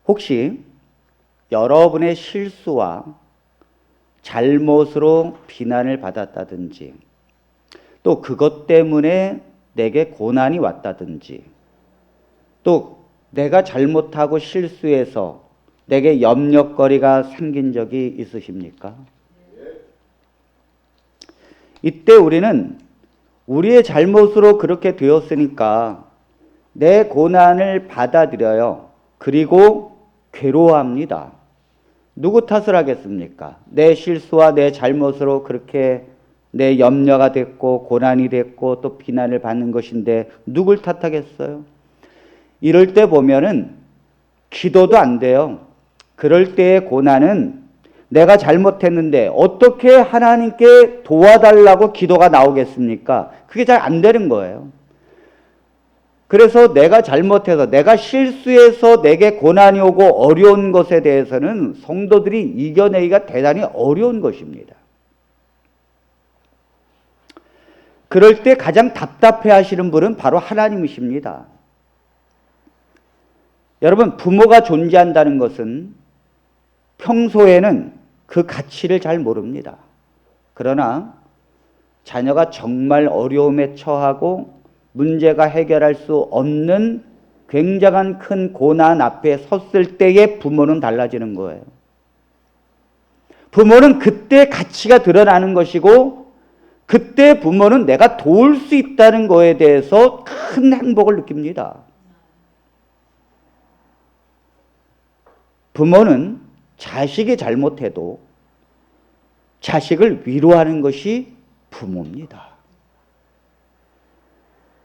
혹시 여러분의 실수와 잘못으로 비난을 받았다든지 또 그것 때문에 내게 고난이 왔다든지 또 내가 잘못하고 실수해서 내게 염려거리가 생긴 적이 있으십니까? 이때 우리는 우리의 잘못으로 그렇게 되었으니까 내 고난을 받아들여요. 그리고 괴로워합니다. 누구 탓을 하겠습니까? 내 실수와 내 잘못으로 그렇게 내 염려가 됐고 고난이 됐고 또 비난을 받는 것인데 누굴 탓하겠어요? 이럴 때 보면은 기도도 안 돼요. 그럴 때의 고난은 내가 잘못했는데 어떻게 하나님께 도와달라고 기도가 나오겠습니까? 그게 잘 안 되는 거예요. 그래서 내가 잘못해서 내가 실수해서 내게 고난이 오고 어려운 것에 대해서는 성도들이 이겨내기가 대단히 어려운 것입니다. 그럴 때 가장 답답해 하시는 분은 바로 하나님이십니다. 여러분, 부모가 존재한다는 것은 평소에는 그 가치를 잘 모릅니다. 그러나 자녀가 정말 어려움에 처하고 문제가 해결할 수 없는 굉장한 큰 고난 앞에 섰을 때의 부모는 달라지는 거예요. 부모는 그때 가치가 드러나는 것이고 그때 부모는 내가 도울 수 있다는 것에 대해서 큰 행복을 느낍니다. 부모는 자식이 잘못해도 자식을 위로하는 것이 부모입니다.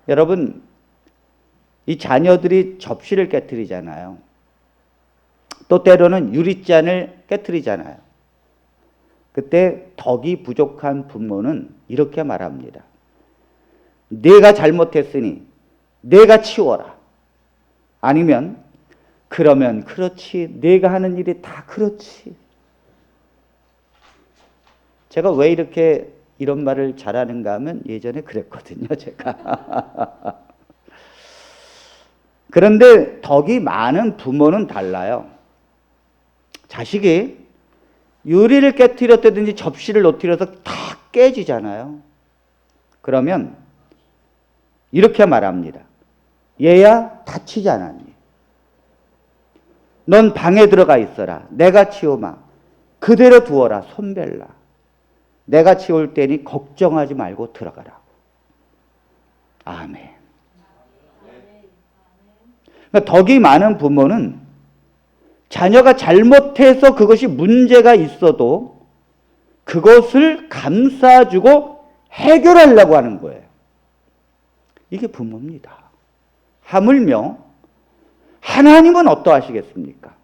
여러분, 이 자녀들이 접시를 깨트리잖아요. 또 때로는 유리잔을 깨트리잖아요. 그때 덕이 부족한 부모는 이렇게 말합니다. 내가 잘못했으니 내가 치워라. 아니면 그러면 그렇지. 내가 하는 일이 다 그렇지. 제가 왜 이렇게 이런 말을 잘하는가 하면 예전에 그랬거든요, 제가. 그런데 덕이 많은 부모는 달라요. 자식이 유리를 깨트렸다든지 접시를 놓트려서 다 깨지잖아요. 그러면 이렇게 말합니다. 얘야 다치지 않았니? 넌 방에 들어가 있어라. 내가 치우마. 그대로 두어라. 손별라. 내가 치울 테니 걱정하지 말고 들어가라. 아멘. 그러니까 덕이 많은 부모는 자녀가 잘못해서 그것이 문제가 있어도 그것을 감싸주고 해결하려고 하는 거예요. 이게 부모입니다. 하물며 하나님은 어떠하시겠습니까?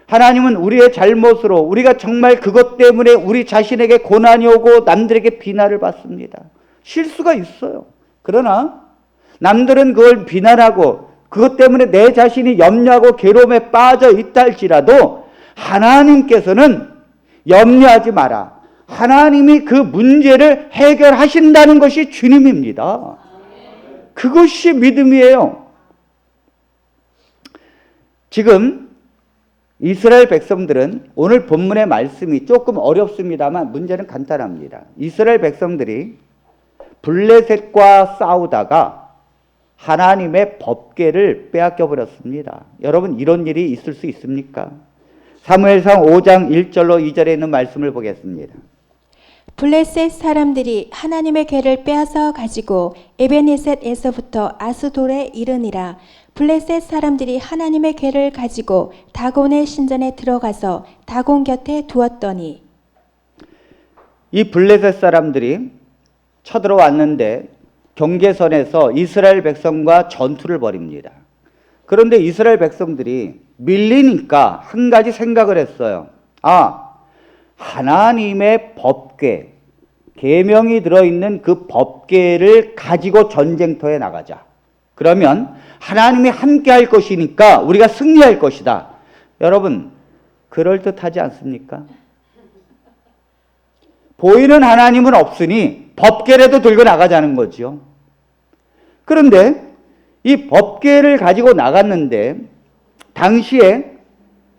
하나님은 우리의 잘못으로 우리가 정말 그것 때문에 우리 자신에게 고난이 오고 남들에게 비난을 받습니다. 실수가 있어요. 그러나 남들은 그걸 비난하고 그것 때문에 내 자신이 염려하고 괴로움에 빠져 있다 할지라도 하나님께서는 염려하지 마라. 하나님이 그 문제를 해결하신다는 것이 주님입니다. 그것이 믿음이에요. 지금 이스라엘 백성들은 오늘 본문의 말씀이 조금 어렵습니다만 문제는 간단합니다. 이스라엘 백성들이 블레셋과 싸우다가 하나님의 법궤를 빼앗겨 버렸습니다. 여러분, 이런 일이 있을 수 있습니까? 사무엘상 5장 1절로 2절에 있는 말씀을 보겠습니다. 블레셋 사람들이 하나님의 궤를 빼앗아 가지고 에베네셋에서부터 아스돌에 이르니라. 블레셋 사람들이 하나님의 궤를 가지고 다곤의 신전에 들어가서 다곤 곁에 두었더니, 이 블레셋 사람들이 쳐들어왔는데 경계선에서 이스라엘 백성과 전투를 벌입니다. 그런데 이스라엘 백성들이 밀리니까 한 가지 생각을 했어요. 하나님의 법궤, 계명이 들어있는 그 법궤를 가지고 전쟁터에 나가자. 그러면 하나님이 함께 할 것이니까 우리가 승리할 것이다. 여러분, 그럴듯하지 않습니까? 보이는 하나님은 없으니 법궤라도 들고 나가자는 거죠. 그런데 이 법궤를 가지고 나갔는데 당시에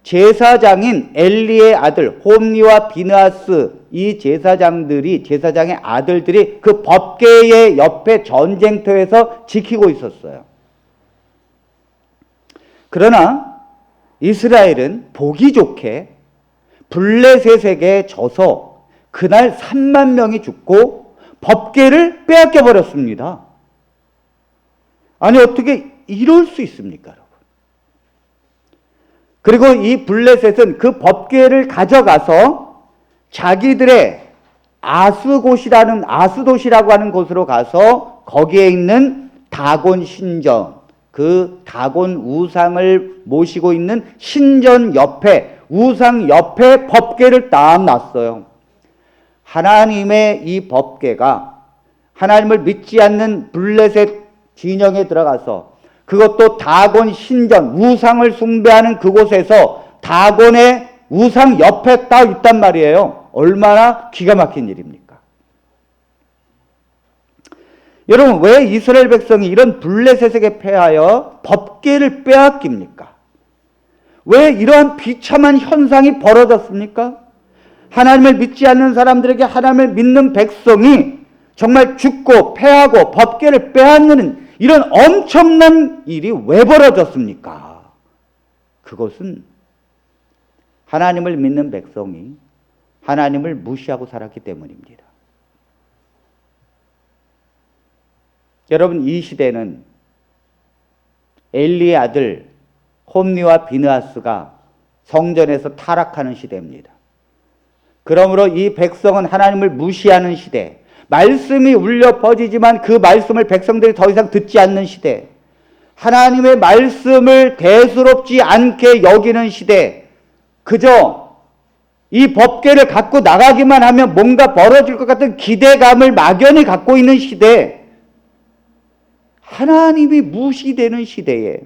제사장인 엘리의 아들 홈리와 비느하스, 이 제사장의 아들들이 그 법궤의 옆에 전쟁터에서 지키고 있었어요. 그러나 이스라엘은 보기 좋게 블레셋에게 져서 그날 3만 명이 죽고 법궤를 빼앗겨 버렸습니다. 아니, 어떻게 이럴 수 있습니까, 여러분? 그리고 이 블레셋은 그 법궤를 가져가서 자기들의 아스도시라고 하는 곳으로 가서 거기에 있는 다곤 신전, 그 다곤 우상을 모시고 있는 신전 옆에, 우상 옆에 법궤를 딱 놨어요. 하나님의 이 법궤가 하나님을 믿지 않는 블레셋 진영에 들어가서, 그것도 다곤 신전, 우상을 숭배하는 그곳에서 다곤의 우상 옆에 딱 있단 말이에요. 얼마나 기가 막힌 일입니까? 여러분, 왜 이스라엘 백성이 이런 블레셋에게 패하여 법궤를 빼앗깁니까? 왜 이러한 비참한 현상이 벌어졌습니까? 하나님을 믿지 않는 사람들에게 하나님을 믿는 백성이 정말 죽고 패하고 법궤를 빼앗는 이런 엄청난 일이 왜 벌어졌습니까? 그것은 하나님을 믿는 백성이 하나님을 무시하고 살았기 때문입니다. 여러분, 이 시대는 엘리의 아들 홈리와 비느하스가 성전에서 타락하는 시대입니다. 그러므로 이 백성은 하나님을 무시하는 시대, 말씀이 울려 퍼지지만 그 말씀을 백성들이 더 이상 듣지 않는 시대, 하나님의 말씀을 대수롭지 않게 여기는 시대, 그저 이 법궤를 갖고 나가기만 하면 뭔가 벌어질 것 같은 기대감을 막연히 갖고 있는 시대, 하나님이 무시되는 시대에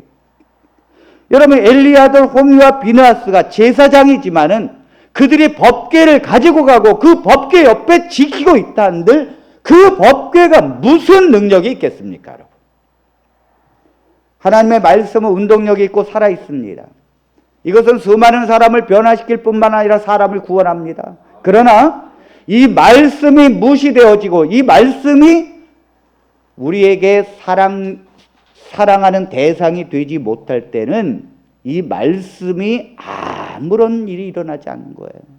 여러분, 엘리의 아들 홈리와 비느하스가 제사장이지만은 그들이 법궤를 가지고 가고 그 법궤 옆에 지키고 있다 한들 그 법궤가 무슨 능력이 있겠습니까, 여러분? 하나님의 말씀은 운동력이 있고 살아 있습니다. 이것은 수많은 사람을 변화시킬 뿐만 아니라 사람을 구원합니다. 그러나 이 말씀이 무시되어지고 이 말씀이 우리에게 사랑하는 대상이 되지 못할 때는 이 말씀이 아무런 일이 일어나지 않는 거예요.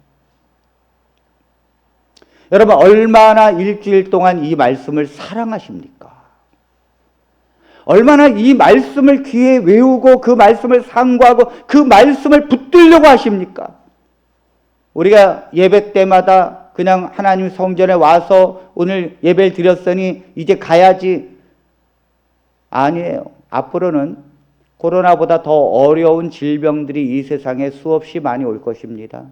여러분, 얼마나 일주일 동안 이 말씀을 사랑하십니까? 얼마나 이 말씀을 귀에 외우고 그 말씀을 상고하고 그 말씀을 붙들려고 하십니까? 우리가 예배 때마다 그냥 하나님 성전에 와서 오늘 예배를 드렸으니 이제 가야지. 아니에요. 앞으로는 코로나보다 더 어려운 질병들이 이 세상에 수없이 많이 올 것입니다.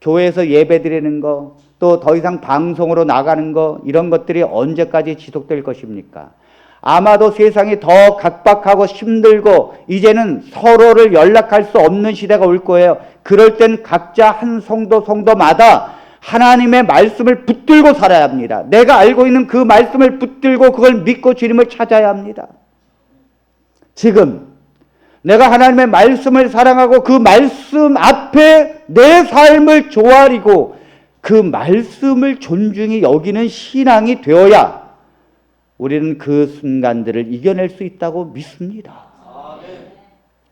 교회에서 예배 드리는 거, 또 더 이상 방송으로 나가는 거, 이런 것들이 언제까지 지속될 것입니까? 아마도 세상이 더 각박하고 힘들고 이제는 서로를 연락할 수 없는 시대가 올 거예요. 그럴 땐 각자 한 성도마다 하나님의 말씀을 붙들고 살아야 합니다. 내가 알고 있는 그 말씀을 붙들고 그걸 믿고 주님을 찾아야 합니다. 지금 내가 하나님의 말씀을 사랑하고 그 말씀 앞에 내 삶을 조아리고 그 말씀을 존중히 여기는 신앙이 되어야 우리는 그 순간들을 이겨낼 수 있다고 믿습니다.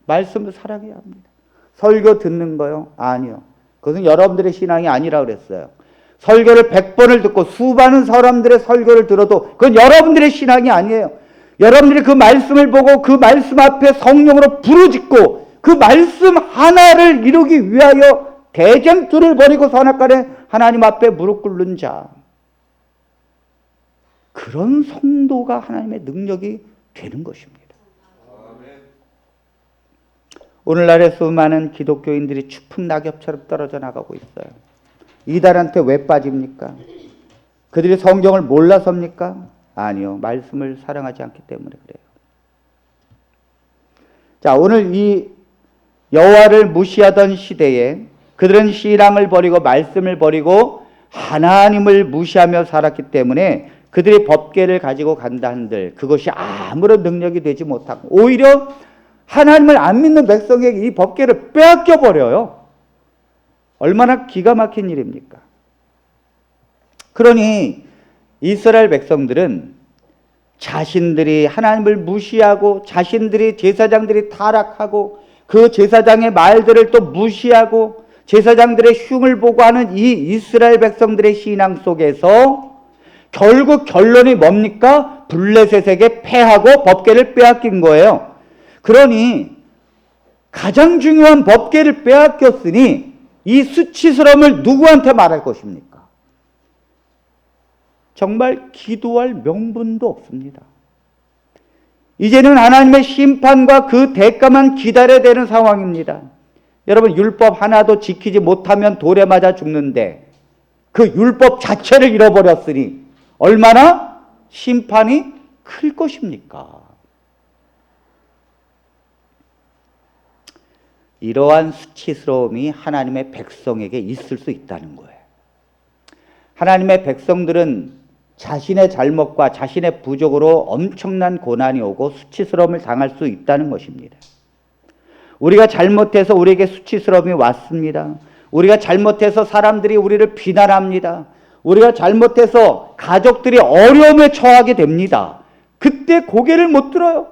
말씀을 사랑해야 합니다. 설교 듣는 거요? 아니요. 그것은 여러분들의 신앙이 아니라 그랬어요. 설교를 100번을 듣고 수많은 사람들의 설교를 들어도 그건 여러분들의 신앙이 아니에요. 여러분들이 그 말씀을 보고 그 말씀 앞에 성령으로 부르짖고 그 말씀 하나를 이루기 위하여 대쟁투를 벌이고 선악간에 하나님 앞에 무릎 꿇는 자, 그런 성도가 하나님의 능력이 되는 것입니다. 오늘날의 수많은 기독교인들이 추풍 낙엽처럼 떨어져 나가고 있어요. 이단한테 왜 빠집니까? 그들이 성경을 몰라서입니까? 아니요. 말씀을 사랑하지 않기 때문에 그래요. 자, 오늘 이 여호와를 무시하던 시대에 그들은 신앙을 버리고 말씀을 버리고 하나님을 무시하며 살았기 때문에 그들이 법궤를 가지고 간다 한들 그것이 아무런 능력이 되지 못하고 오히려 하나님을 안 믿는 백성에게 이 법궤를 빼앗겨 버려요. 얼마나 기가 막힌 일입니까? 그러니 이스라엘 백성들은 자신들이 하나님을 무시하고 자신들이 제사장들이 타락하고 그 제사장의 말들을 또 무시하고 제사장들의 흉을 보고 하는 이 이스라엘 백성들의 신앙 속에서 결국 결론이 뭡니까? 블레셋에게 패하고 법궤를 빼앗긴 거예요. 그러니 가장 중요한 법궤를 빼앗겼으니 이 수치스러움을 누구한테 말할 것입니까? 정말 기도할 명분도 없습니다. 이제는 하나님의 심판과 그 대가만 기다려야 되는 상황입니다. 여러분, 율법 하나도 지키지 못하면 돌에 맞아 죽는데 그 율법 자체를 잃어버렸으니 얼마나 심판이 클 것입니까? 이러한 수치스러움이 하나님의 백성에게 있을 수 있다는 거예요. 하나님의 백성들은 자신의 잘못과 자신의 부족으로 엄청난 고난이 오고 수치스러움을 당할 수 있다는 것입니다. 우리가 잘못해서 우리에게 수치스러움이 왔습니다. 우리가 잘못해서 사람들이 우리를 비난합니다. 우리가 잘못해서 가족들이 어려움에 처하게 됩니다. 그때 고개를 못 들어요.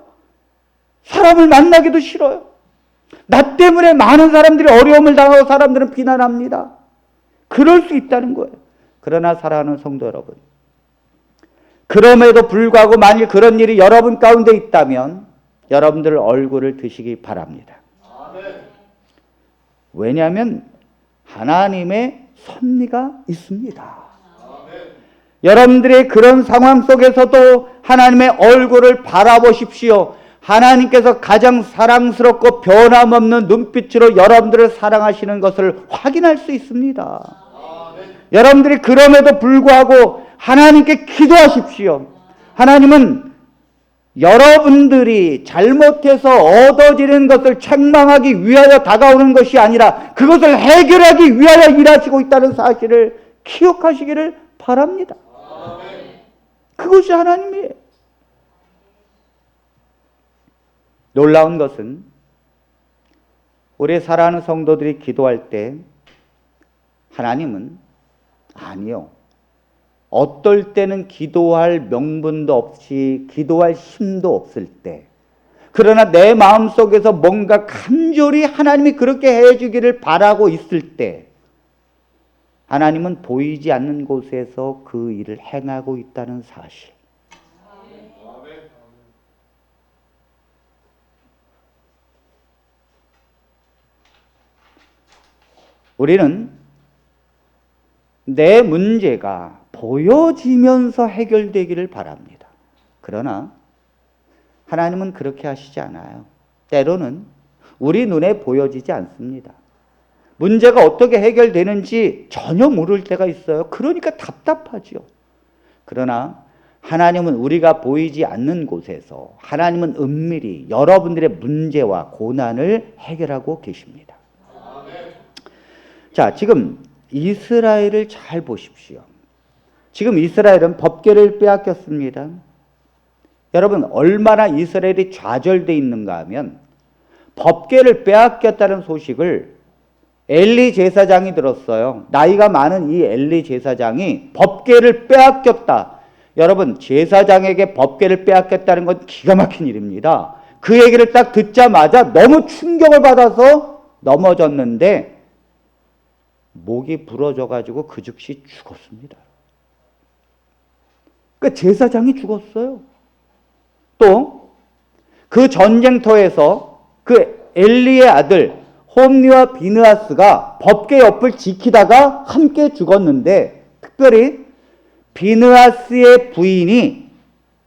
사람을 만나기도 싫어요. 나 때문에 많은 사람들이 어려움을 당하고 사람들은 비난합니다. 그럴 수 있다는 거예요. 그러나 사랑하는 성도 여러분, 그럼에도 불구하고 만일 그런 일이 여러분 가운데 있다면 여러분들 얼굴을 드시기 바랍니다. 왜냐하면 하나님의 섭리가 있습니다. 여러분들의 그런 상황 속에서도 하나님의 얼굴을 바라보십시오. 하나님께서 가장 사랑스럽고 변함없는 눈빛으로 여러분들을 사랑하시는 것을 확인할 수 있습니다. 여러분들이 그럼에도 불구하고 하나님께 기도하십시오. 하나님은 여러분들이 잘못해서 얻어지는 것을 책망하기 위하여 다가오는 것이 아니라 그것을 해결하기 위하여 일하시고 있다는 사실을 기억하시기를 바랍니다. 그것이 하나님이에요. 놀라운 것은 우리 사랑하는 성도들이 기도할 때 하나님은 아니요, 어떨 때는 기도할 명분도 없이 기도할 힘도 없을 때, 그러나 내 마음속에서 뭔가 간절히 하나님이 그렇게 해주기를 바라고 있을 때 하나님은 보이지 않는 곳에서 그 일을 행하고 있다는 사실. 우리는 내 문제가 보여지면서 해결되기를 바랍니다. 그러나 하나님은 그렇게 하시지 않아요. 때로는 우리 눈에 보여지지 않습니다. 문제가 어떻게 해결되는지 전혀 모를 때가 있어요. 그러니까 답답하죠. 그러나 하나님은 우리가 보이지 않는 곳에서 하나님은 은밀히 여러분들의 문제와 고난을 해결하고 계십니다. 자, 지금 이스라엘을 잘 보십시오. 지금 이스라엘은 법궤를 빼앗겼습니다. 여러분, 얼마나 이스라엘이 좌절되어 있는가 하면 법궤를 빼앗겼다는 소식을 엘리 제사장이 들었어요. 나이가 많은 이 엘리 제사장이 법궤를 빼앗겼다. 여러분, 제사장에게 법궤를 빼앗겼다는 건 기가 막힌 일입니다. 그 얘기를 딱 듣자마자 너무 충격을 받아서 넘어졌는데 목이 부러져가지고 그 즉시 죽었습니다. 그러니까 제사장이 죽었어요. 또 그 전쟁터에서 그 엘리의 아들 홈리와 비느하스가 법궤 옆을 지키다가 함께 죽었는데, 특별히 비느하스의 부인이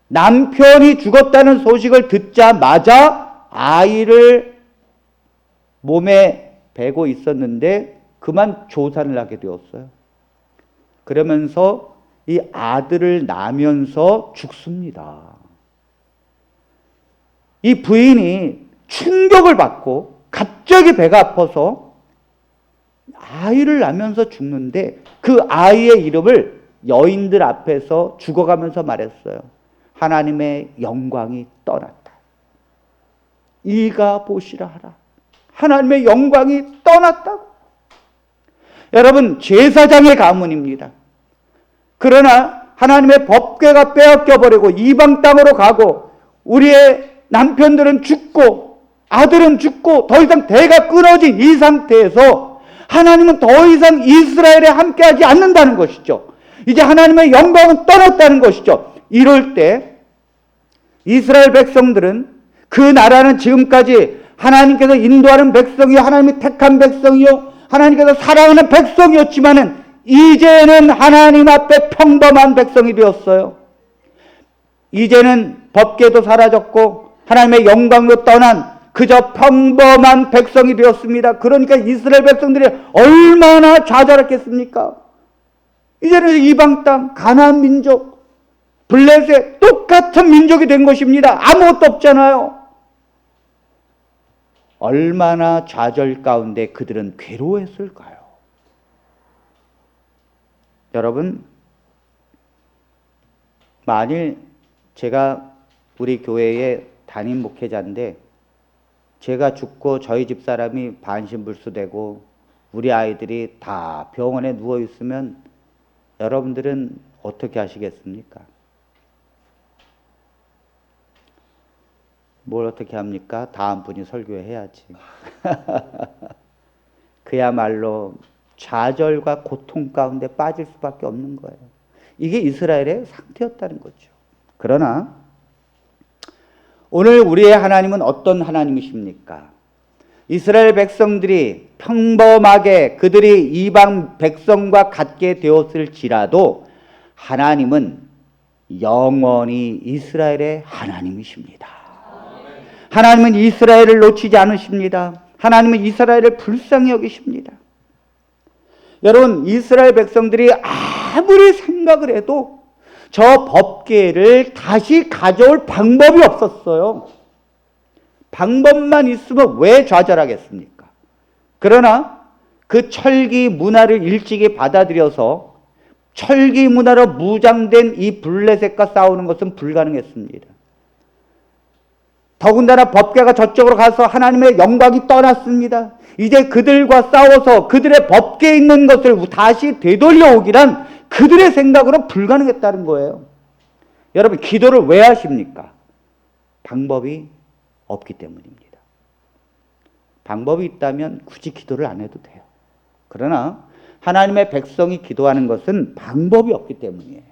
남편이 죽었다는 소식을 듣자마자 아이를 몸에 베고 있었는데 그만 조산을 하게 되었어요. 그러면서 이 아들을 낳으면서 죽습니다. 이 부인이 충격을 받고 갑자기 배가 아파서 아이를 낳으면서 죽는데 그 아이의 이름을 여인들 앞에서 죽어가면서 말했어요. 하나님의 영광이 떠났다. 이가 보시라 하라. 하나님의 영광이 떠났다고. 여러분, 제사장의 가문입니다. 그러나 하나님의 법궤가 빼앗겨버리고 이방 땅으로 가고 우리의 남편들은 죽고 아들은 죽고 더 이상 대가 끊어진 이 상태에서 하나님은 더 이상 이스라엘에 함께하지 않는다는 것이죠. 이제 하나님의 영광은 떠났다는 것이죠. 이럴 때 이스라엘 백성들은, 그 나라는 지금까지 하나님께서 인도하는 백성이요, 하나님이 택한 백성이요, 하나님께서 사랑하는 백성이었지만은 이제는 하나님 앞에 평범한 백성이 되었어요. 이제는 법궤도 사라졌고 하나님의 영광으로 떠난 그저 평범한 백성이 되었습니다. 그러니까 이스라엘 백성들이 얼마나 좌절했겠습니까? 이제는 이방 땅, 가나안 민족, 블레셋 똑같은 민족이 된 것입니다. 아무것도 없잖아요. 얼마나 좌절 가운데 그들은 괴로워했을까요? 여러분, 만일 제가 우리 교회의 담임 목회자인데 제가 죽고 저희 집 사람이 반신불수되고 우리 아이들이 다 병원에 누워 있으면 여러분들은 어떻게 하시겠습니까? 뭘 어떻게 합니까? 다음 분이 설교해야지. 그야말로 좌절과 고통 가운데 빠질 수밖에 없는 거예요. 이게 이스라엘의 상태였다는 거죠. 그러나 오늘 우리의 하나님은 어떤 하나님이십니까? 이스라엘 백성들이 평범하게 그들이 이방 백성과 같게 되었을지라도 하나님은 영원히 이스라엘의 하나님이십니다. 하나님은 이스라엘을 놓치지 않으십니다. 하나님은 이스라엘을 불쌍히 여기십니다. 여러분, 이스라엘 백성들이 아무리 생각을 해도 저 법궤를 다시 가져올 방법이 없었어요. 방법만 있으면 왜 좌절하겠습니까? 그러나 그 철기 문화를 일찍이 받아들여서 철기 문화로 무장된 이 블레셋과 싸우는 것은 불가능했습니다. 더군다나 법궤가 저쪽으로 가서 하나님의 영광이 떠났습니다. 이제 그들과 싸워서 그들의 법궤에 있는 것을 다시 되돌려 오기란 그들의 생각으로 불가능했다는 거예요. 여러분, 기도를 왜 하십니까? 방법이 없기 때문입니다. 방법이 있다면 굳이 기도를 안 해도 돼요. 그러나 하나님의 백성이 기도하는 것은 방법이 없기 때문이에요.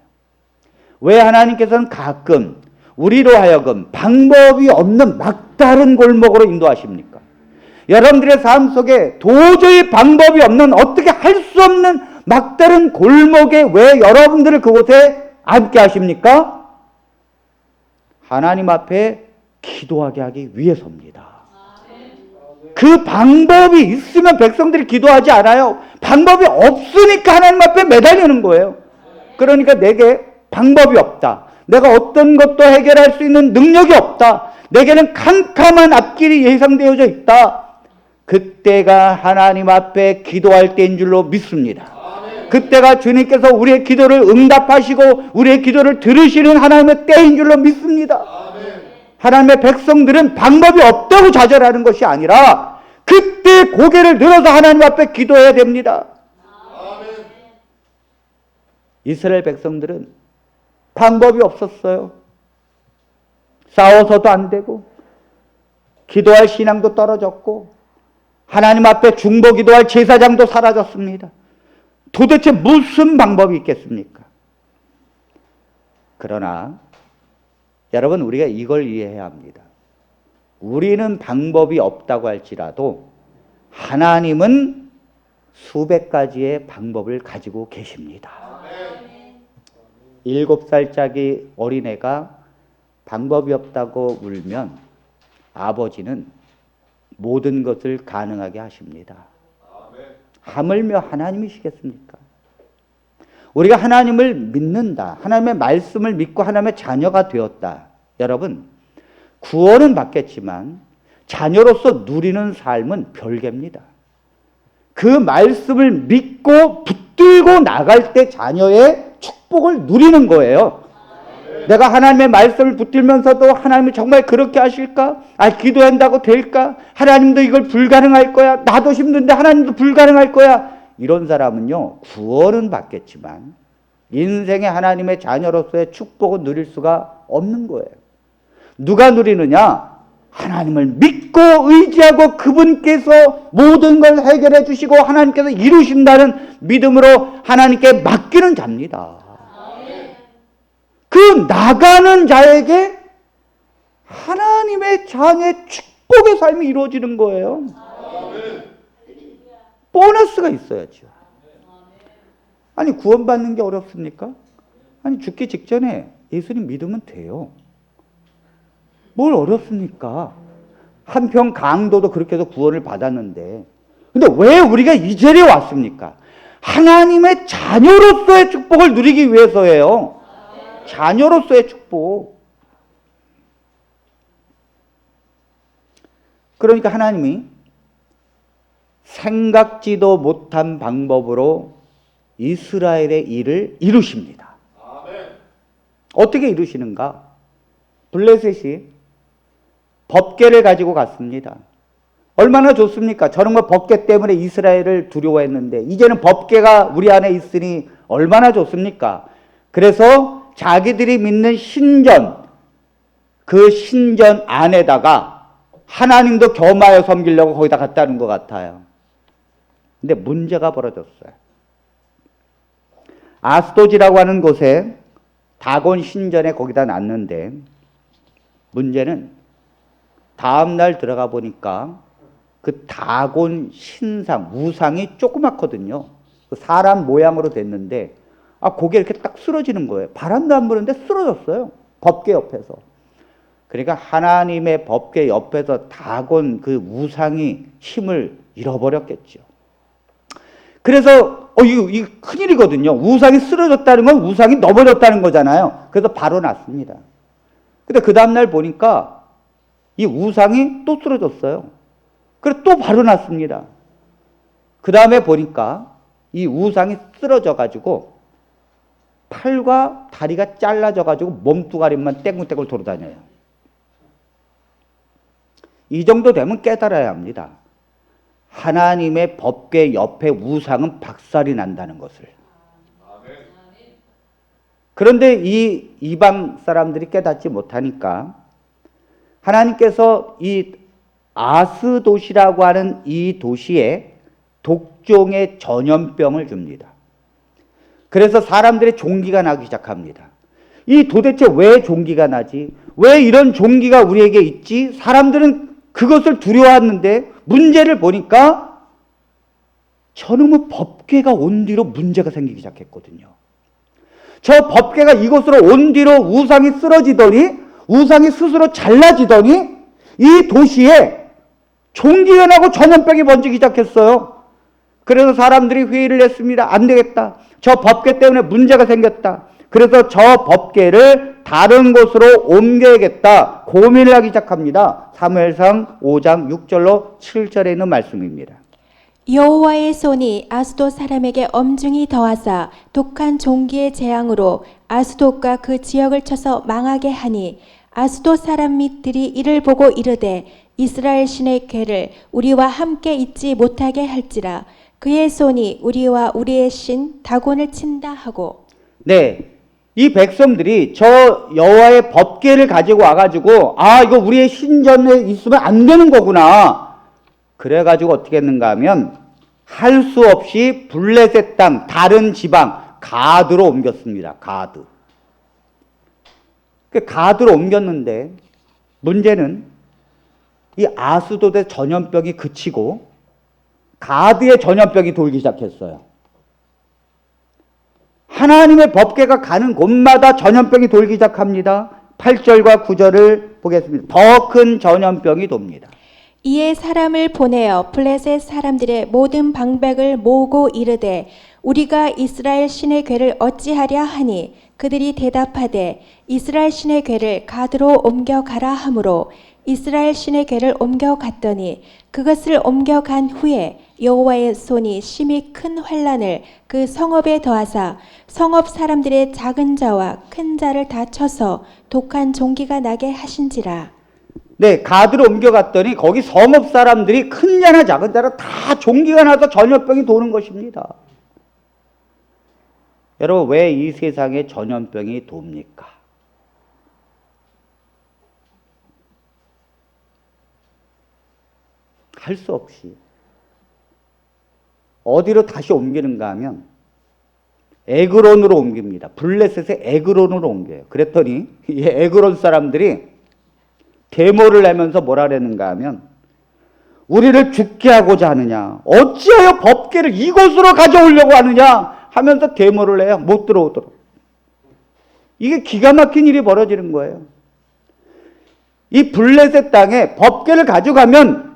왜 하나님께서는 가끔 우리로 하여금 방법이 없는 막다른 골목으로 인도하십니까? 여러분들의 삶 속에 도저히 방법이 없는, 어떻게 할 수 없는 막다른 골목에 왜 여러분들을 그곳에 앉게 하십니까? 하나님 앞에 기도하게 하기 위해서입니다. 그 방법이 있으면 백성들이 기도하지 않아요. 방법이 없으니까 하나님 앞에 매달리는 거예요. 그러니까 내게 방법이 없다. 내가 어떤 것도 해결할 수 있는 능력이 없다. 내게는 캄캄한 앞길이 예상되어져 있다. 그때가 하나님 앞에 기도할 때인 줄로 믿습니다. 그때가 주님께서 우리의 기도를 응답하시고 우리의 기도를 들으시는 하나님의 때인 줄로 믿습니다. 하나님의 백성들은 방법이 없다고 좌절하는 것이 아니라 그때 고개를 들어서 하나님 앞에 기도해야 됩니다. 이스라엘 백성들은 방법이 없었어요. 싸워서도 안 되고 기도할 신앙도 떨어졌고 하나님 앞에 중보 기도할 제사장도 사라졌습니다. 도대체 무슨 방법이 있겠습니까? 그러나 여러분, 우리가 이걸 이해해야 합니다. 우리는 방법이 없다고 할지라도 하나님은 수백 가지의 방법을 가지고 계십니다. 7살짜리 어린애가 방법이 없다고 울면 아버지는 모든 것을 가능하게 하십니다. 하물며 하나님이시겠습니까? 우리가 하나님을 믿는다, 하나님의 말씀을 믿고 하나님의 자녀가 되었다. 여러분, 구원은 받겠지만 자녀로서 누리는 삶은 별개입니다. 그 말씀을 믿고 붙들고 나갈 때 자녀의 축복을 누리는 거예요. 내가 하나님의 말씀을 붙들면서도 하나님이 정말 그렇게 하실까? 기도한다고 될까? 하나님도 이걸 불가능할 거야. 나도 힘든데 하나님도 불가능할 거야. 이런 사람은요, 구원은 받겠지만 인생의 하나님의 자녀로서의 축복은 누릴 수가 없는 거예요. 누가 누리느냐? 하나님을 믿고 의지하고 그분께서 모든 걸 해결해 주시고 하나님께서 이루신다는 믿음으로 하나님께 맡기는 자입니다. 그 나가는 자에게 하나님의 자녀의 축복의 삶이 이루어지는 거예요. 보너스가 있어야죠. 구원받는 게 어렵습니까? 죽기 직전에 예수님 믿으면 돼요. 뭘 어렵습니까? 한평 강도도 그렇게 해서 구원을 받았는데, 근데 왜 우리가 이 자리에 왔습니까? 하나님의 자녀로서의 축복을 누리기 위해서예요. 자녀로서의 축복. 그러니까 하나님이 생각지도 못한 방법으로 이스라엘의 일을 이루십니다. 어떻게 이루시는가? 블레셋이 법궤를 가지고 갔습니다. 얼마나 좋습니까? 저런 거 법궤 때문에 이스라엘을 두려워했는데 이제는 법궤가 우리 안에 있으니 얼마나 좋습니까? 그래서 자기들이 믿는 신전, 그 신전 안에다가 하나님도 겸하여 섬기려고 거기다 갖다 놓은 것 같아요. 근데 문제가 벌어졌어요. 아스도지라고 하는 곳에 다곤 신전에 거기다 놨는데, 문제는 다음날 들어가 보니까 그 다곤 신상, 우상이 조그맣거든요. 사람 모양으로 됐는데 고개 이렇게 딱 쓰러지는 거예요. 바람도 안 부는데 쓰러졌어요. 법궤 옆에서. 그러니까 하나님의 법궤 옆에서 다곤 그 우상이 힘을 잃어버렸겠죠. 그래서 이거 큰일이거든요. 우상이 쓰러졌다는 건 우상이 넘어졌다는 거잖아요. 그래서 바로 났습니다. 근데 그 다음날 보니까 이 우상이 또 쓰러졌어요. 그래서 또 바로 났습니다. 그 다음에 보니까 이 우상이 쓰러져가지고 팔과 다리가 잘라져가지고 몸뚱아리만 떼굴떼굴 돌아다녀요. 이 정도 되면 깨달아야 합니다. 하나님의 법궤 옆에 우상은 박살이 난다는 것을. 그런데 이 이방 사람들이 깨닫지 못하니까 하나님께서 이 아스도시라고 하는 이 도시에 독종의 전염병을 줍니다. 그래서 사람들의 종기가 나기 시작합니다. 이 도대체 왜 종기가 나지? 왜 이런 종기가 우리에게 있지? 사람들은 그것을 두려워하는데 문제를 보니까 저놈의 법궤가 온 뒤로 문제가 생기기 시작했거든요. 저 법궤가 이곳으로 온 뒤로 우상이 쓰러지더니, 우상이 스스로 잘라지더니 이 도시에 종기가 나고 전염병이 번지기 시작했어요. 그래서 사람들이 회의를 했습니다. 안 되겠다. 저 법궤 때문에 문제가 생겼다. 그래서 저 법궤를 다른 곳으로 옮겨야겠다. 고민을 하기 시작합니다. 사무엘상 5장 6절로 7절에 있는 말씀입니다. 여호와의 손이 아스돗 사람에게 엄중히 더하사 독한 종기의 재앙으로 아스돗과 그 지역을 쳐서 망하게 하니 아스돗 사람들이 이를 보고 이르되 이스라엘 신의 궤를 우리와 함께 있지 못하게 할지라 그의 손이 우리와 우리의 신 다곤을 친다 하고. 네, 이 백성들이 저 여호와의 법궤를 가지고 와가지고 이거 우리의 신전에 있으면 안 되는 거구나. 그래가지고 어떻게 했는가 하면 할 수 없이 블레셋 땅 다른 지방 가드로 옮겼습니다. 가드. 가드로 옮겼는데 문제는 이 아스돗의 전염병이 그치고 가드의 전염병이 돌기 시작했어요. 하나님의 법궤가 가는 곳마다 전염병이 돌기 시작합니다. 8절과 9절을 보겠습니다. 더 큰 전염병이 돕니다. 이에 사람을 보내어 블레셋 사람들의 모든 방백을 모으고 이르되 우리가 이스라엘 신의 궤를 어찌하랴 하니 그들이 대답하되 이스라엘 신의 궤를 가드로 옮겨가라 하므로 이스라엘 신의 궤를 옮겨갔더니 그것을 옮겨간 후에 여호와의 손이 심히 큰 환난을 그 성읍에 더하사 성읍 사람들의 작은 자와 큰 자를 다 쳐서 독한 종기가 나게 하신지라. 네, 가드로 옮겨갔더니 거기 성읍 사람들이 큰 자나 작은 자나 다 종기가 나서 전염병이 도는 것입니다. 여러분, 왜 이 세상에 전염병이 돕니까? 할 수 없이. 어디로 다시 옮기는가 하면 에그론으로 옮깁니다. 블레셋의 에그론으로 옮겨요. 그랬더니 이 에그론 사람들이 데모를 내면서 뭐라 그랬는가 하면 우리를 죽게 하고자 하느냐, 어찌하여 법궤를 이곳으로 가져오려고 하느냐 하면서 데모를 해요. 못 들어오도록. 이게 기가 막힌 일이 벌어지는 거예요. 이 블레셋 땅에 법궤를 가져가면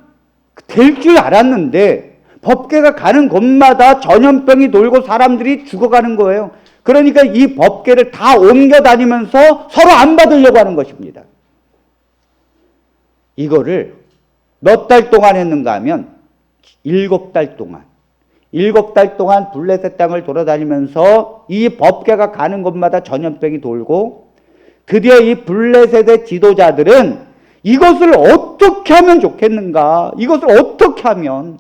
될 줄 알았는데 법궤가 가는 곳마다 전염병이 돌고 사람들이 죽어가는 거예요. 그러니까 이 법궤를 다 옮겨 다니면서 서로 안 받으려고 하는 것입니다. 이거를 몇 달 동안 했는가 하면 7달 동안. 7달 동안 블레셋 땅을 돌아다니면서 이 법궤가 가는 곳마다 전염병이 돌고 드디어 이 블레셋의 지도자들은 이것을 어떻게 하면 좋겠는가? 이것을 어떻게 하면?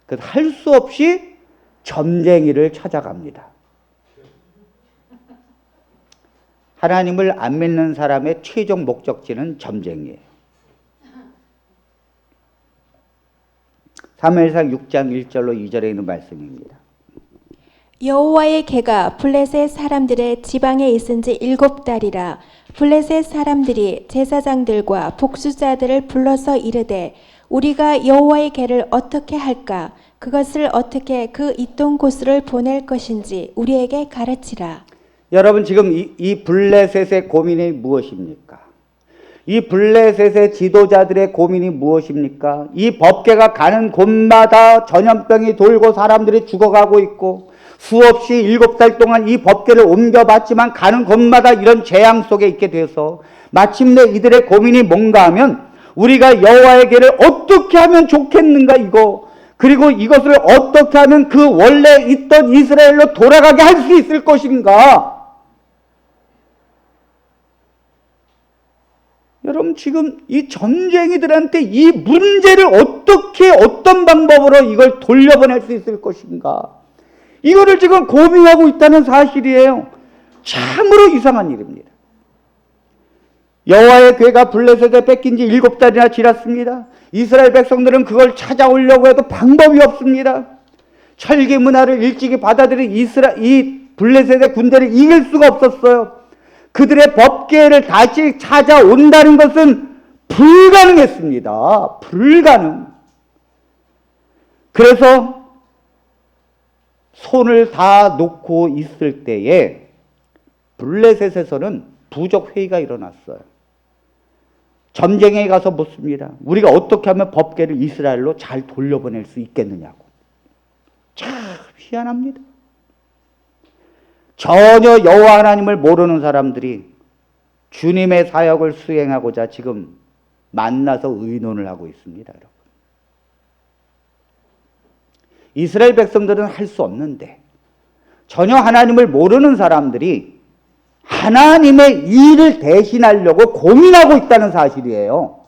그래서 할 수 없이 점쟁이를 찾아갑니다. 하나님을 안 믿는 사람의 최종 목적지는 점쟁이에요. 사무엘상 6장 1절로 2절에 있는 말씀입니다. 여호와의 개가 블레셋 사람들의 지방에 있은지 7달이라. 블레셋 사람들이 제사장들과 복수자들을 불러서 이르되 우리가 여호와의 개를 어떻게 할까? 그것을 어떻게 그 있던 곳으로 보낼 것인지 우리에게 가르치라. 여러분, 지금 이 블레셋의 고민이 무엇입니까? 이 블레셋의 지도자들의 고민이 무엇입니까? 이 법궤가 가는 곳마다 전염병이 돌고 사람들이 죽어가고 있고 수없이 7달 동안 이 법궤를 옮겨봤지만 가는 곳마다 이런 재앙 속에 있게 돼서 마침내 이들의 고민이 뭔가 하면 우리가 여호와의 개를 어떻게 하면 좋겠는가 이거, 그리고 이것을 어떻게 하면 그 원래 있던 이스라엘로 돌아가게 할 수 있을 것인가. 여러분, 지금 이 점쟁이들한테 이 문제를 어떻게 어떤 방법으로 이걸 돌려보낼 수 있을 것인가, 이거를 지금 고민하고 있다는 사실이에요. 참으로 이상한 일입니다. 여호와의 궤가 블레셋에 뺏긴 지 7달이나 지났습니다. 이스라엘 백성들은 그걸 찾아오려고 해도 방법이 없습니다. 철기 문화를 일찍이 받아들인 이 블레셋의 군대를 이길 수가 없었어요. 그들의 법궤를 다시 찾아온다는 것은 불가능했습니다. 불가능. 그래서 손을 다 놓고 있을 때에 블레셋에서는 부족회의가 일어났어요. 점쟁이에 가서 묻습니다. 우리가 어떻게 하면 법궤를 이스라엘로 잘 돌려보낼 수 있겠느냐고. 참 희한합니다. 전혀 여호와 하나님을 모르는 사람들이 주님의 사역을 수행하고자 지금 만나서 의논을 하고 있습니다. 여러분. 이스라엘 백성들은 할 수 없는데 전혀 하나님을 모르는 사람들이 하나님의 일을 대신하려고 고민하고 있다는 사실이에요.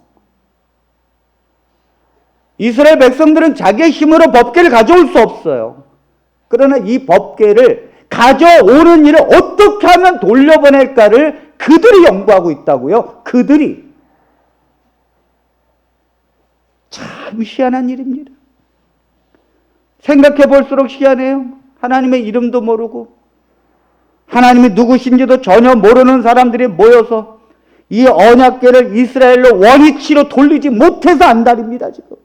이스라엘 백성들은 자기의 힘으로 법궤를 가져올 수 없어요. 그러나 이 법궤를 가져오는 일을 어떻게 하면 돌려보낼까를 그들이 연구하고 있다고요. 그들이. 참 희한한 일입니다. 생각해 볼수록 희한해요. 하나님의 이름도 모르고 하나님이 누구신지도 전혀 모르는 사람들이 모여서 이 언약궤를 이스라엘로 원위치로 돌리지 못해서 안달입니다. 지금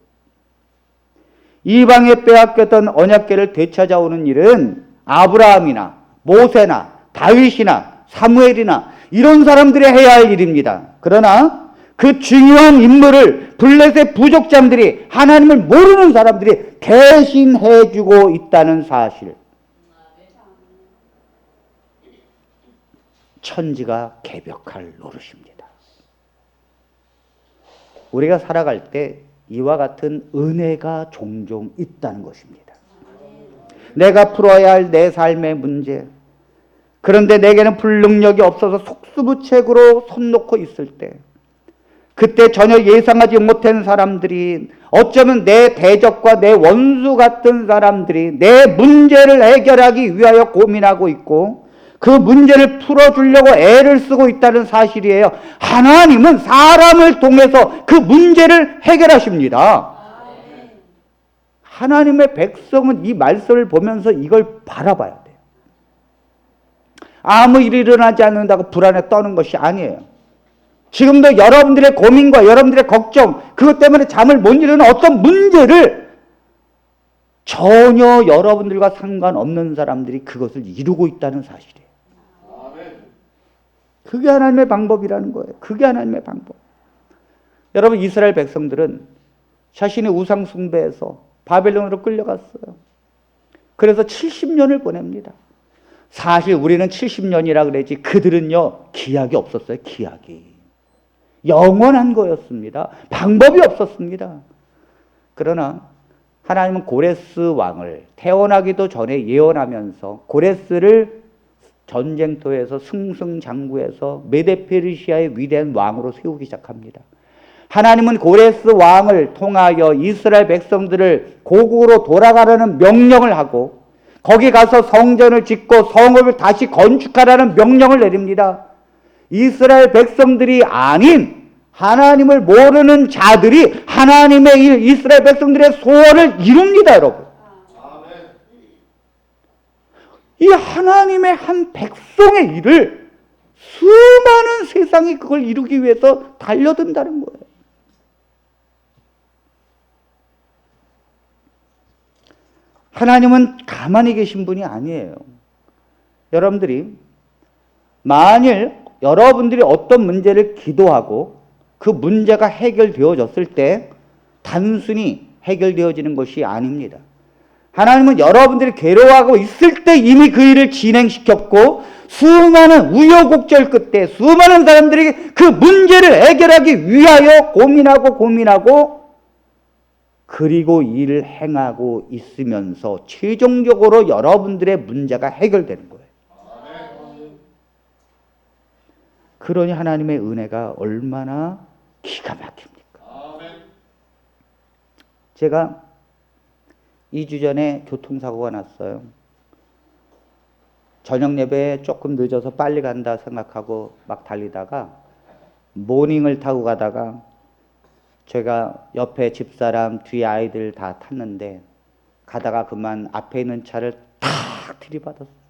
이방에 빼앗겼던 언약궤를 되찾아오는 일은 아브라함이나 모세나 다윗이나 사무엘이나 이런 사람들이 해야 할 일입니다. 그러나 그 중요한 임무를 블레셋 부족장들이, 하나님을 모르는 사람들이 대신해주고 있다는 사실. 천지가 개벽할 노릇입니다. 우리가 살아갈 때 이와 같은 은혜가 종종 있다는 것입니다. 내가 풀어야 할 내 삶의 문제, 그런데 내게는 불능력이 없어서 속수무책으로 손 놓고 있을 때, 그때 전혀 예상하지 못한 사람들이, 어쩌면 내 대적과 내 원수 같은 사람들이 내 문제를 해결하기 위하여 고민하고 있고 그 문제를 풀어주려고 애를 쓰고 있다는 사실이에요. 하나님은 사람을 통해서 그 문제를 해결하십니다. 하나님의 백성은 이 말씀을 보면서 이걸 바라봐야 돼요. 아무 일이 일어나지 않는다고 불안에 떠는 것이 아니에요. 지금도 여러분들의 고민과 여러분들의 걱정, 그것 때문에 잠을 못 이루는 어떤 문제를 전혀 여러분들과 상관없는 사람들이 그것을 이루고 있다는 사실이에요. 그게 하나님의 방법이라는 거예요. 그게 하나님의 방법. 여러분, 이스라엘 백성들은 자신의 우상 숭배에서 바벨론으로 끌려갔어요. 그래서 70년을 보냅니다. 사실 우리는 70년이라 그러지 그들은요 기약이 없었어요. 기약이 영원한 거였습니다. 방법이 없었습니다. 그러나 하나님은 고레스 왕을 태어나기도 전에 예언하면서 고레스를 전쟁터에서 승승장구해서 메데페르시아의 위대한 왕으로 세우기 시작합니다. 하나님은 고레스 왕을 통하여 이스라엘 백성들을 고국으로 돌아가라는 명령을 하고 거기 가서 성전을 짓고 성읍을 다시 건축하라는 명령을 내립니다. 이스라엘 백성들이 아닌 하나님을 모르는 자들이 하나님의 일, 이스라엘 백성들의 소원을 이룹니다, 여러분. 이 하나님의 한 백성의 일을 수많은 세상이 그걸 이루기 위해서 달려든다는 거예요. 하나님은 가만히 계신 분이 아니에요. 여러분들이 만일 여러분들이 어떤 문제를 기도하고 그 문제가 해결되어졌을 때 단순히 해결되어지는 것이 아닙니다. 하나님은 여러분들이 괴로워하고 있을 때 이미 그 일을 진행시켰고 수많은 우여곡절 끝에 수많은 사람들이 그 문제를 해결하기 위하여 고민하고 그리고 일을 행하고 있으면서 최종적으로 여러분들의 문제가 해결되는 거예요. 그러니 하나님의 은혜가 얼마나 기가 막힙니까? 제가 2주 전에 교통사고가 났어요. 저녁 예배에 조금 늦어서 빨리 간다 생각하고 막 달리다가 모닝을 타고 가다가 제가 옆에 집사람, 뒤에 아이들 다 탔는데 가다가 그만 앞에 있는 차를 탁 들이받았어요.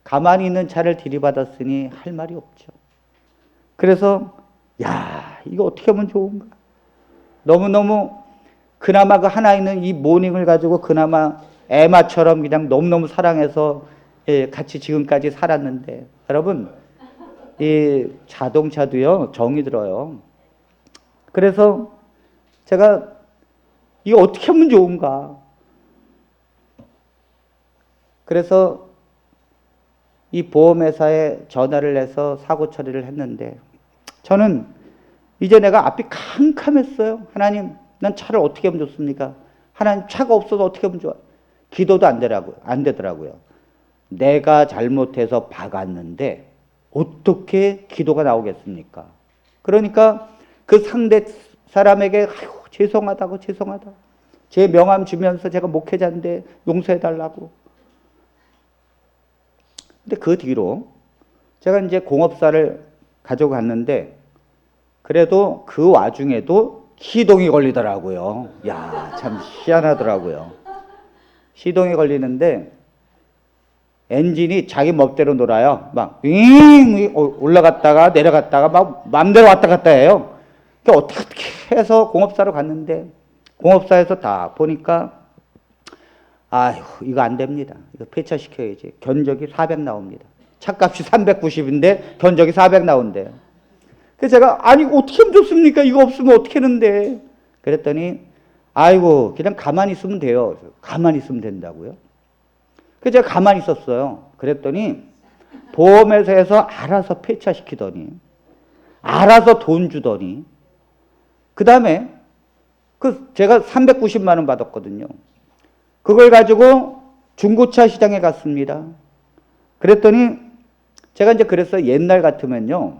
가만히 있는 차를 들이받았으니 할 말이 없죠. 그래서 야, 이거 어떻게 하면 좋은가? 너무너무 그나마 그 하나 있는 이 모닝을 가지고 그나마 에마처럼 그냥 너무너무 사랑해서 같이 지금까지 살았는데 여러분, 이 자동차도요 정이 들어요. 그래서 제가 이거 어떻게 하면 좋은가? 그래서 이 보험회사에 전화를 해서 사고 처리를 했는데 저는 이제 내가 앞이 캄캄했어요. 하나님, 난 차를 어떻게 하면 좋습니까? 하나님, 차가 없어서 어떻게 하면 좋아? 기도도 안 되더라고요. 내가 잘못해서 박았는데 어떻게 기도가 나오겠습니까? 그러니까 그 상대 사람에게 죄송하다고 제 명함 주면서 제가 목회자인데 용서해달라고. 근데 그 뒤로 제가 이제 공업사를 가지고 갔는데 그래도 그 와중에도 시동이 걸리더라고요. 야, 참 희한하더라고요. 시동이 걸리는데 엔진이 자기 멋대로 놀아요. 막 올라갔다가 내려갔다가 막 마음대로 왔다 갔다 해요. 그러니까 어떻게 해서 공업사로 갔는데 공업사에서 다 보니까 아휴, 이거 안 됩니다. 이거 폐차시켜야지. 견적이 400 나옵니다. 차값이 390인데 견적이 400 나온대요. 그래서 제가 아니 어떻게 하면 좋습니까? 이거 없으면 어떻게 하는데? 그랬더니 아이고 그냥 가만히 있으면 돼요. 가만히 있으면 된다고요? 그래서 제가 가만히 있었어요. 그랬더니 보험회사에서 알아서 폐차시키더니 알아서 돈 주더니 그 다음에 제가 390만 원 받았거든요. 그걸 가지고 중고차 시장에 갔습니다. 그랬더니 제가 이제 그랬어요. 옛날 같으면요,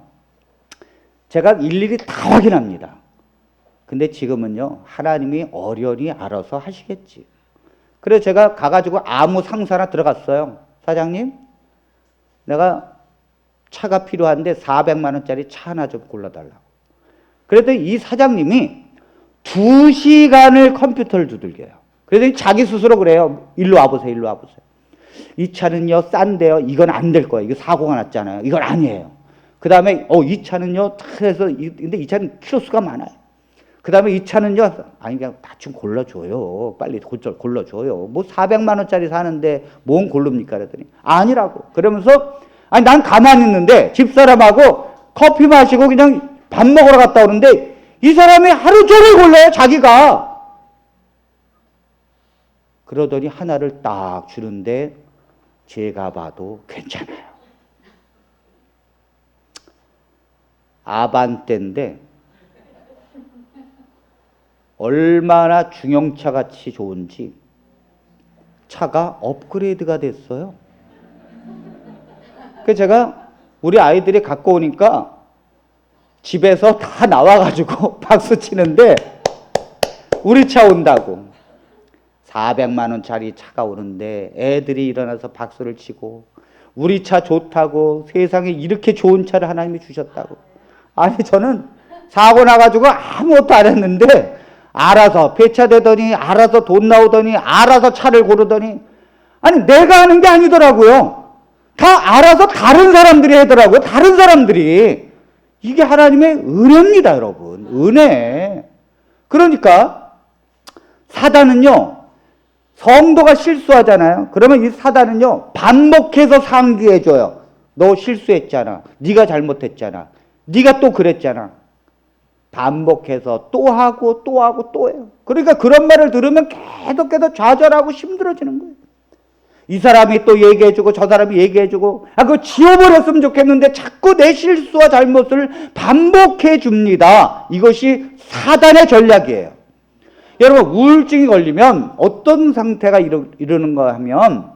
제가 일일이 다 확인합니다. 근데 지금은요, 하나님이 어련히 알아서 하시겠지. 그래서 제가 가가지고 아무 상사나 들어갔어요. 사장님, 내가 차가 필요한데 400만 원짜리 차 하나 좀 골라달라고. 그랬더니 이 사장님이 2시간을 컴퓨터를 두들겨요. 그랬더니 자기 스스로 그래요. 일로 와보세요. 일로 와보세요. 이 차는요, 싼데요. 이건 안 될 거예요. 이거 사고가 났잖아요. 이건 아니에요. 그 다음에, 이 차는요, 해서, 근데 이 차는 키로수가 많아요. 그 다음에 이 차는요, 아니, 그냥 대충 골라줘요. 빨리 골라줘요. 뭐 400만 원짜리 사는데 뭔 고릅니까? 그랬더니, 아니라고. 그러면서, 아니, 난 가만히 있는데 집사람하고 커피 마시고 그냥 밥 먹으러 갔다 오는데 이 사람이 하루 종일 골라요, 자기가. 그러더니 하나를 딱 주는데 제가 봐도 괜찮아요. 아반떼인데 얼마나 중형차 같이 좋은지 차가 업그레이드가 됐어요. 그래서 제가 우리 아이들이 갖고 오니까 집에서 다 나와가지고 박수 치는데 우리 차 온다고. 400만 원짜리 차가 오는데 애들이 일어나서 박수를 치고 우리 차 좋다고, 세상에 이렇게 좋은 차를 하나님이 주셨다고. 아니, 저는 사고 나가지고 아무것도 안 했는데 알아서 폐차되더니, 알아서 돈 나오더니, 알아서 차를 고르더니, 아니, 내가 하는 게 아니더라고요. 다 알아서 다른 사람들이 하더라고요. 다른 사람들이. 이게 하나님의 은혜입니다, 여러분. 은혜. 그러니까 사단은요, 성도가 실수하잖아요. 그러면 이 사단은요, 반복해서 상기해줘요. 너 실수했잖아. 네가 잘못했잖아. 네가 또 그랬잖아. 반복해서 또 하고 또 하고 또 해요. 그러니까 그런 말을 들으면 계속해서 좌절하고 힘들어지는 거예요. 이 사람이 또 얘기해주고 저 사람이 얘기해주고, 그거 지워버렸으면 좋겠는데 자꾸 내 실수와 잘못을 반복해 줍니다. 이것이 사단의 전략이에요. 여러분, 우울증이 걸리면 어떤 상태가 이러는가 하면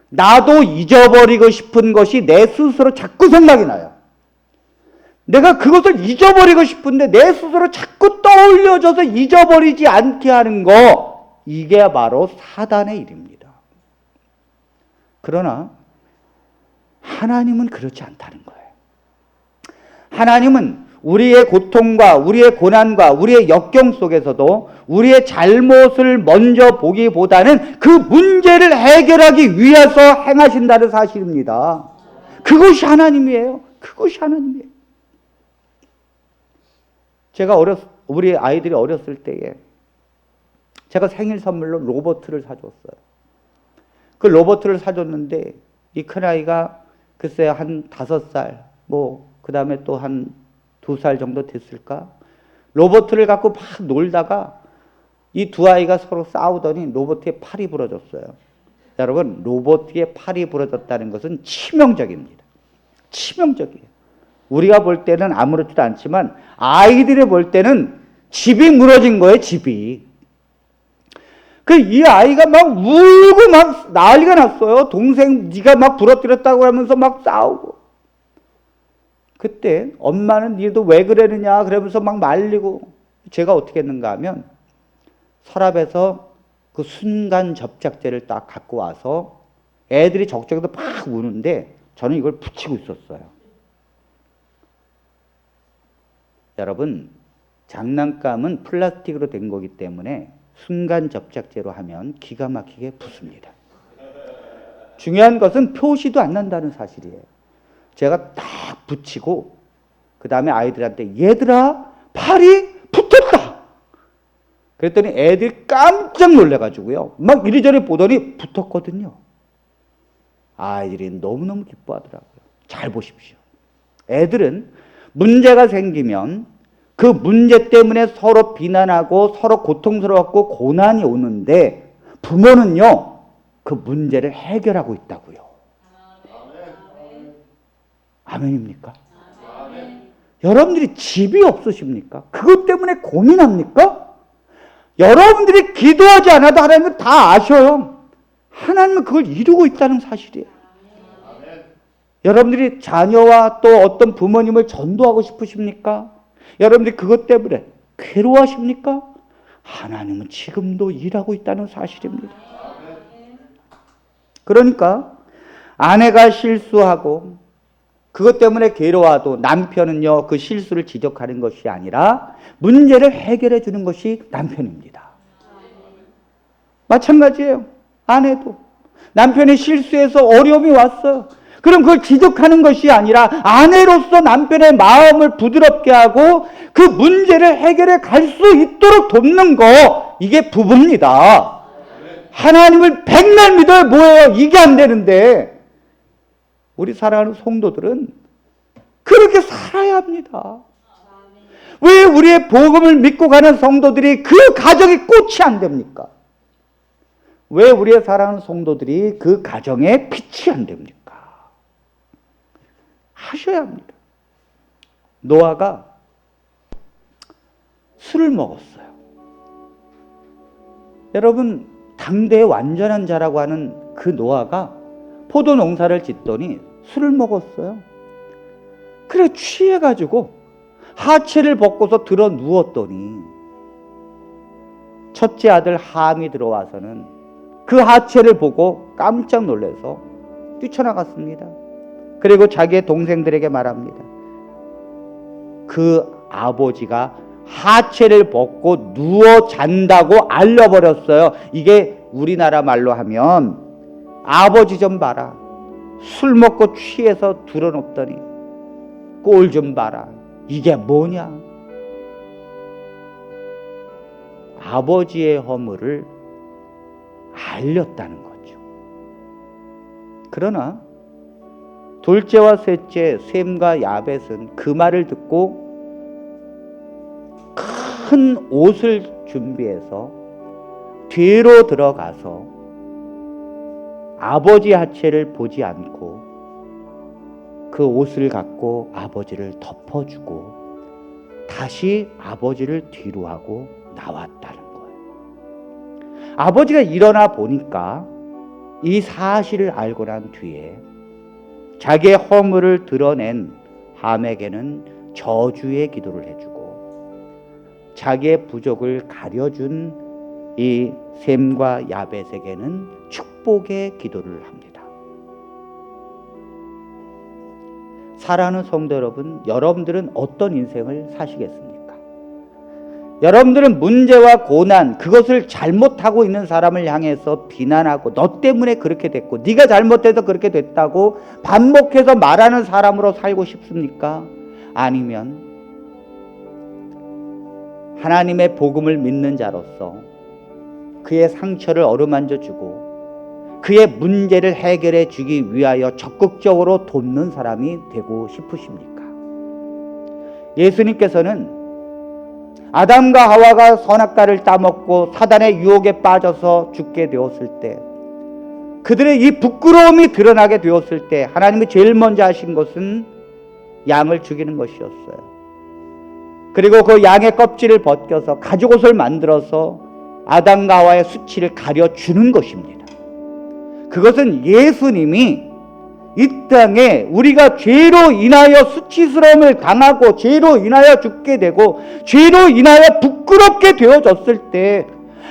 나도 잊어버리고 싶은 것이 내 스스로 자꾸 생각이 나요. 내가 그것을 잊어버리고 싶은데 내 스스로 자꾸 떠올려져서 잊어버리지 않게 하는 거, 이게 바로 사단의 일입니다. 그러나 하나님은 그렇지 않다는 거예요. 하나님은 우리의 고통과 우리의 고난과 우리의 역경 속에서도 우리의 잘못을 먼저 보기보다는 그 문제를 해결하기 위해서 행하신다는 사실입니다. 그것이 하나님이에요. 그것이 하나님이에요. 제가 우리 아이들이 어렸을 때에 제가 생일 선물로 로봇을 사줬어요. 그 로봇을 사줬는데 이 큰아이가 글쎄요, 한 5살, 그 다음에 또 한 2살 정도 됐을까? 로봇을 갖고 막 놀다가 이 두 아이가 서로 싸우더니 로봇의 팔이 부러졌어요. 여러분, 로봇의 팔이 부러졌다는 것은 치명적입니다. 치명적이에요. 우리가 볼 때는 아무렇지도 않지만 아이들이 볼 때는 집이 무너진 거예요, 집이. 이 아이가 막 울고 막 난리가 났어요. 동생 네가 막 부러뜨렸다고 하면서 막 싸우고. 그때 엄마는 니도 왜 그러느냐 그러면서 막 말리고, 제가 어떻게 했는가 하면 서랍에서 그 순간 접착제를 딱 갖고 와서 애들이 적적해서 막 우는데 저는 이걸 붙이고 있었어요. 여러분, 장난감은 플라스틱으로 된 거기 때문에 순간 접착제로 하면 기가 막히게 붙습니다. 중요한 것은 표시도 안 난다는 사실이에요. 제가 딱 붙이고 그 다음에 아이들한테 얘들아, 팔이 붙었다. 그랬더니 애들이 깜짝 놀래가지고요, 막 이리저리 보더니 붙었거든요. 아이들이 너무너무 기뻐하더라고요. 잘 보십시오. 애들은 문제가 생기면 그 문제 때문에 서로 비난하고 서로 고통스러웠고 고난이 오는데 부모는요, 그 문제를 해결하고 있다고요. 아멘입니까? 아멘. 여러분들이 집이 없으십니까? 그것 때문에 고민합니까? 여러분들이 기도하지 않아도 하나님은 다 아셔요. 하나님은 그걸 이루고 있다는 사실이에요. 여러분들이 자녀와 또 어떤 부모님을 전도하고 싶으십니까? 여러분들이 그것 때문에 괴로워하십니까? 하나님은 지금도 일하고 있다는 사실입니다. 그러니까 아내가 실수하고 그것 때문에 괴로워도 남편은요, 그 실수를 지적하는 것이 아니라 문제를 해결해 주는 것이 남편입니다. 마찬가지예요. 아내도 남편이 실수해서 어려움이 왔어요. 그럼 그걸 지적하는 것이 아니라 아내로서 남편의 마음을 부드럽게 하고 그 문제를 해결해 갈 수 있도록 돕는 거, 이게 부부입니다. 하나님을 백날 믿어야 뭐예요? 이게 안 되는데 우리 사랑하는 성도들은 그렇게 살아야 합니다. 왜 우리의 복음을 믿고 가는 성도들이 그 가정이 꽃이 안 됩니까? 왜 우리의 사랑하는 성도들이 그 가정에 빛이 안 됩니까? 하셔야 합니다. 노아가 술을 먹었어요. 여러분, 당대의 완전한 자라고 하는 그 노아가 포도 농사를 짓더니 술을 먹었어요. 그래 취해가지고 하체를 벗고서 들어 누웠더니 첫째 아들 함이 들어와서는 그 하체를 보고 깜짝 놀라서 뛰쳐나갔습니다. 그리고 자기의 동생들에게 말합니다. 그 아버지가 하체를 벗고 누워 잔다고 알려버렸어요. 이게 우리나라 말로 하면 아버지 좀 봐라. 술 먹고 취해서 들어눕더니 꼴 좀 봐라. 이게 뭐냐? 아버지의 허물을 알렸다는 거죠. 그러나 둘째와 셋째 셈과 야벳은 그 말을 듣고 큰 옷을 준비해서 뒤로 들어가서 아버지 하체를 보지 않고 그 옷을 갖고 아버지를 덮어주고 다시 아버지를 뒤로 하고 나왔다는 거예요. 아버지가 일어나 보니까 이 사실을 알고 난 뒤에 자기의 허물을 드러낸 함에게는 저주의 기도를 해주고 자기의 부족을 가려준 이 셈과 야벳에게는 축복의 기도를 합니다. 사랑하는 성도 여러분, 여러분들은 어떤 인생을 사시겠습니까? 여러분들은 문제와 고난, 그것을 잘못하고 있는 사람을 향해서 비난하고 너 때문에 그렇게 됐고 네가 잘못해서 그렇게 됐다고 반복해서 말하는 사람으로 살고 싶습니까? 아니면 하나님의 복음을 믿는 자로서 그의 상처를 어루만져 주고 그의 문제를 해결해 주기 위하여 적극적으로 돕는 사람이 되고 싶으십니까? 예수님께서는 아담과 하와가 선악과를 따먹고 사단의 유혹에 빠져서 죽게 되었을 때 그들의 이 부끄러움이 드러나게 되었을 때 하나님이 제일 먼저 하신 것은 양을 죽이는 것이었어요. 그리고 그 양의 껍질을 벗겨서 가죽옷을 만들어서 아담과 하와의 수치를 가려주는 것입니다. 그것은 예수님이 이 땅에 우리가 죄로 인하여 수치스러움을 당하고 죄로 인하여 죽게 되고 죄로 인하여 부끄럽게 되어졌을 때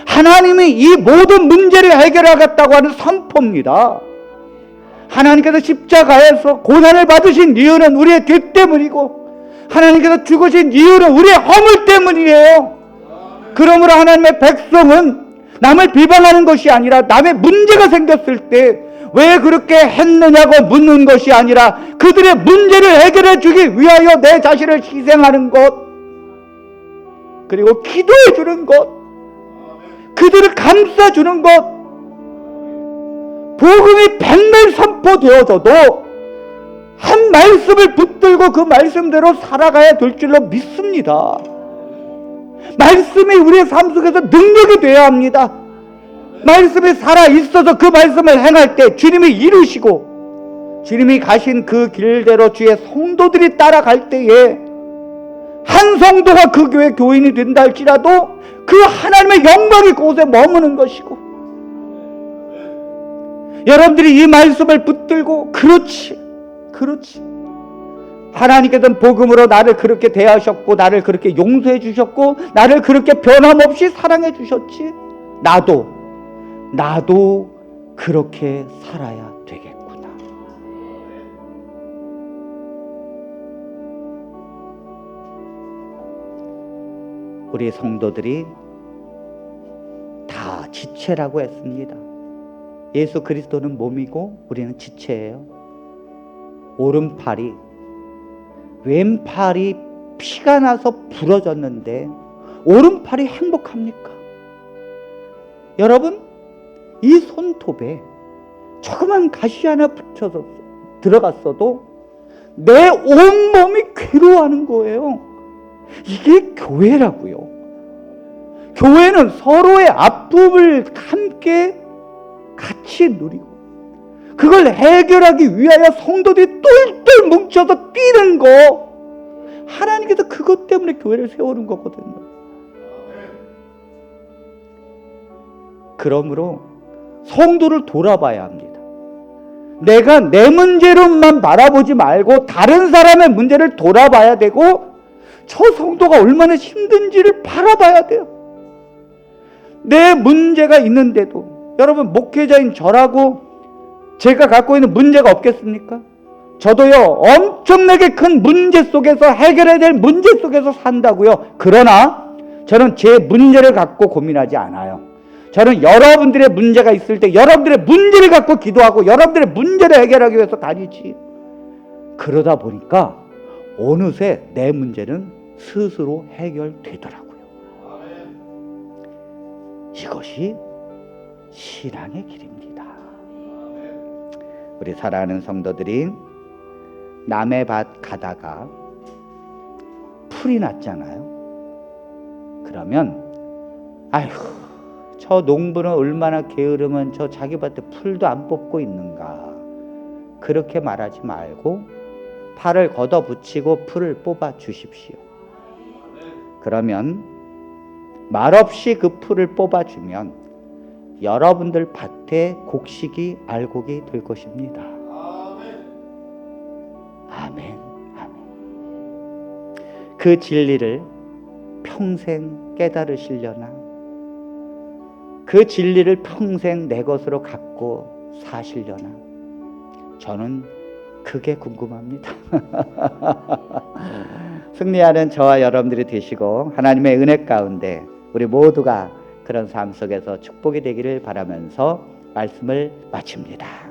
하나님이 이 모든 문제를 해결하겠다고 하는 선포입니다. 하나님께서 십자가에서 고난을 받으신 이유는 우리의 죄 때문이고 하나님께서 죽으신 이유는 우리의 허물 때문이에요. 그러므로 하나님의 백성은 남을 비방하는 것이 아니라 남의 문제가 생겼을 때 왜 그렇게 했느냐고 묻는 것이 아니라 그들의 문제를 해결해 주기 위하여 내 자신을 희생하는 것, 그리고 기도해 주는 것, 그들을 감싸 주는 것, 복음이 백날 선포되어져도 한 말씀을 붙들고 그 말씀대로 살아가야 될 줄로 믿습니다. 말씀이 우리의 삶 속에서 능력이 되어야 합니다. 말씀이 살아있어서 그 말씀을 행할 때 주님이 이루시고 주님이 가신 그 길대로 주의 성도들이 따라갈 때에 한 성도가 그 교회 교인이 된다 할지라도 그 하나님의 영광이 그곳에 머무는 것이고, 여러분들이 이 말씀을 붙들고 그렇지 하나님께서는 복음으로 나를 그렇게 대하셨고, 나를 그렇게 용서해 주셨고, 나를 그렇게 변함없이 사랑해 주셨지, 나도 그렇게 살아야 되겠구나. 우리 성도들이 다 지체라고 했습니다. 예수 그리스도는 몸이고 우리는 지체예요. 오른팔이, 왼팔이 피가 나서 부러졌는데 오른팔이 행복합니까? 여러분, 이 손톱에 조그만 가시 하나 붙여서 들어갔어도 내 온몸이 괴로워하는 거예요. 이게 교회라고요. 교회는 서로의 아픔을 함께 같이 누리고, 그걸 해결하기 위하여 성도들이 똘똘 뭉쳐서 뛰는 거, 하나님께서 그것 때문에 교회를 세우는 거거든요. 그러므로 성도를 돌아봐야 합니다. 내가 내 문제로만 바라보지 말고 다른 사람의 문제를 돌아봐야 되고, 저 성도가 얼마나 힘든지를 바라봐야 돼요. 내 문제가 있는데도, 여러분, 목회자인 저라고 제가 갖고 있는 문제가 없겠습니까? 저도요, 엄청나게 큰 문제 속에서, 해결해야 될 문제 속에서 산다고요. 그러나 저는 제 문제를 갖고 고민하지 않아요. 저는 여러분들의 문제가 있을 때 여러분들의 문제를 갖고 기도하고 여러분들의 문제를 해결하기 위해서 다니지. 그러다 보니까 어느새 내 문제는 스스로 해결되더라고요. 이것이 신앙의 길입니다. 우리 사랑하는 성도들이 남의 밭 가다가 풀이 났잖아요. 그러면 아휴, 저 농부는 얼마나 게으르면 저 자기 밭에 풀도 안 뽑고 있는가, 그렇게 말하지 말고 팔을 걷어붙이고 풀을 뽑아 주십시오. 그러면 말없이 그 풀을 뽑아주면 여러분들 밭에 곡식이 알곡이 될 것입니다. 아멘. 아멘. 그 진리를 평생 깨달으시려나, 그 진리를 평생 내 것으로 갖고 사시려나, 저는 그게 궁금합니다. 승리하는 저와 여러분들이 되시고 하나님의 은혜 가운데 우리 모두가 그런 삶 속에서 축복이 되기를 바라면서 말씀을 마칩니다.